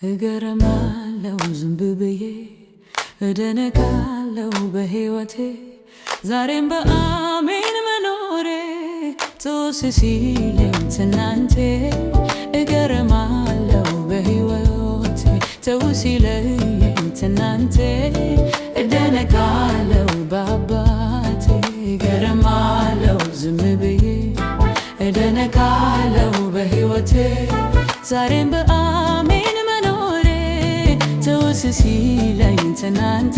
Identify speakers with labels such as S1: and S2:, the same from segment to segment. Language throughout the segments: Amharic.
S1: እገረማለሁ ዝም ብዬ እደነቃለሁ በሕይወቴ ዛሬም በአሜን መኖሬ ትውስ ሲለኝ ትናንቴ እገረማለሁ በሕይወቴ ትውስ ሲለኝ ትናንቴ እደነቃለሁ በአባቴ እገረማለሁ ዝም ብዬ እደነቃለሁ በሕይወቴ ዛሬም በአሜን መኖሬ ትውስ ሲለኝ ትናንቴ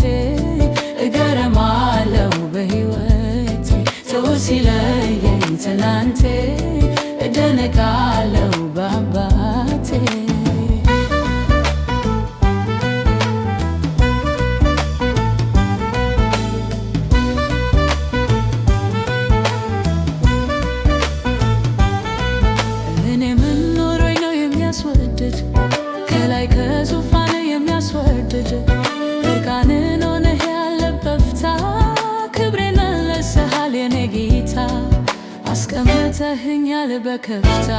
S1: እገረማለሁ በሕይወቴ ትውስ ሲለኝ ትናንቴ እደነቃለሁ በአባቴ ከላይ ከዙፋን የሚያስወድድ እርቃንን ሆነህ ያለበፍታ ክብሬን መልሰሃል የኔ ጌታ አስቀምጠኸኛል በከፍታ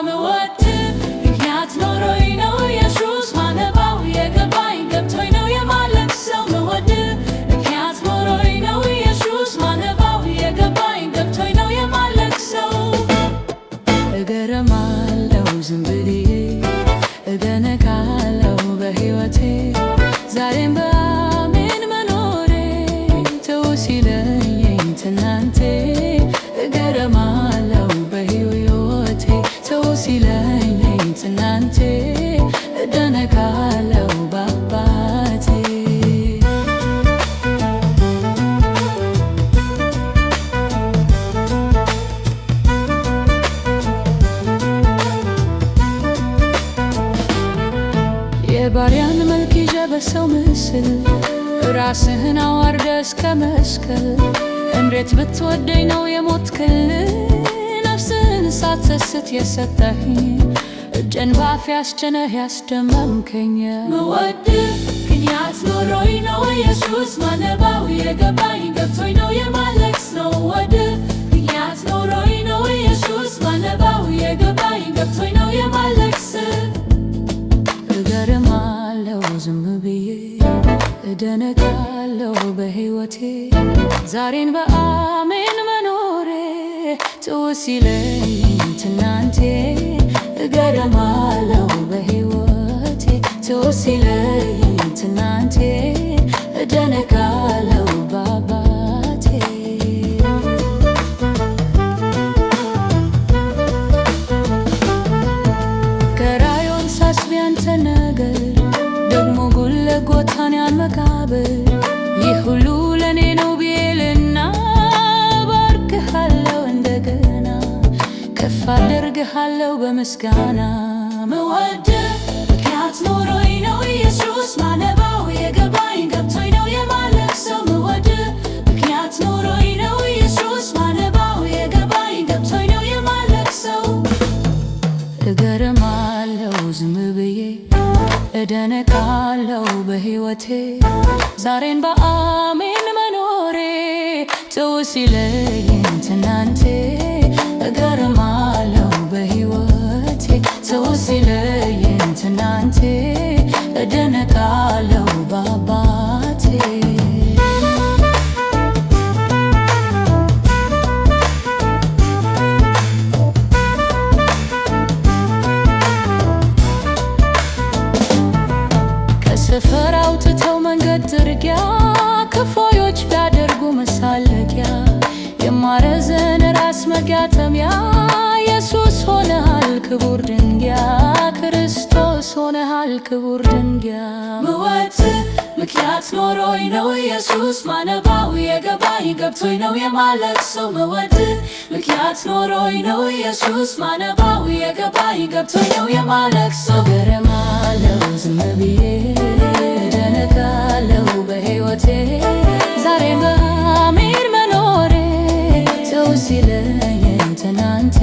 S1: ምወድህ ምክንያት ኖሮኝ ነው ኢየሱስ ማነባው የገባኝ ገብቶኝ ነው የማለቅሰው ምወድህ ምክንያት ኖሮኝ ነው ኢየሱስ ማነባው የገባኝ ገብቶኝ ነው የማለቅሰው እገረማለሁ ዝም ብዬ እደነቃለሁ በሕይወቴ ዛሬም በአሜን መኖሬ ትውስ ሲለኝ ትናንቴ እገረማለሁ በሕይወቴ ትውስ ሲለኝ ትናንቴ እደነቃለሁ በአባቴ የባሪያን መልክ ይዘህ በሰው ምስል ራስህን አዋርደህ እስከ መስቀል እንዴት ብትወደኝ ነው የሞትክልኝ ነፍስህን ሳትሰስት የሰጠኸኝ እጄን በአፌ አስጭነህ ያስደመምከኝ ምወድህ ምክንያት ኖሮኝ ነው ኢየሱስ ማነባው የገባኝ ገብቶኝ ነው የማለቅሰው ምወድህ ምክንያት ኖሮኝ ነው ኢየሱስ ማነባው የገባኝ ገብቶኝ ነው የማለቅሰው እገረማለሁ ዝም ብዬ እደነቃለሁ በሕይወቴ ዛሬን በአሜን መኖሬ ትውስ ሲለኝ ትናንቴ እገረማለሁ በሕይወቴ ትውስ ሲለኝ ትናንቴ እደነቃለሁ በአባቴ ከራዮን ሳስብ ያንተ ነገር ደግሞ ጎልጎታን ያን መቃብር ይህ ሁሉ ለኔ ነው ብዬልና ባርክሃለሁ እንደገና ከፍ አደርግሃለሁ በምስጋና ምወድህ ምክንያት ኖሮኝ ነው ኢየሱስ ማነባው የገባኝ ገብቶኝ ነው የማለቅሰው ምወድህ ምክንያት ኖሮኝ ነው ኢየሱስ ማነባው የገባኝ ገብቶኝ ነው የማለቅሰው እገረማለሁ ዝም ብዬ እደነቃለሁ በሕይወቴ ዛሬን በአሜን መኖሬ ትውስ ሲለኝ ትናንቴ እገረማለሁ በሕይወቴ ትውስ ሲለኝ ትናንቴ እደነቃለሁ በአባቴ ሰፈር አውጥተው መንገድ ጥርጊያ ክፉዎች ቢያደርጉ መሳለቂያ የማረዘን ራስ መጋጠሚያ ኢየሱስ ሆነሃል ክቡር ድንጋይ ክርስቶስ ሆነሃል ክቡር ድንጋይ ምወድህ ምክንያት ኖሮኝ ነው ኢየሱስ ማነባው የገባኝ ገብቶኝ ነው የማለቅሰው ምወድህ ምክንያት ኖሮኝ ነው ኢየሱስ ማነባው የገባኝ ገብቶኝ ነው የማለቅሰው እገረማለሁ ዝም ብዬ እደነቃለሁ በሕይወቴ ዛሬም በአሜን መኖሬ ትውስ ሲለኝ ትናንቴ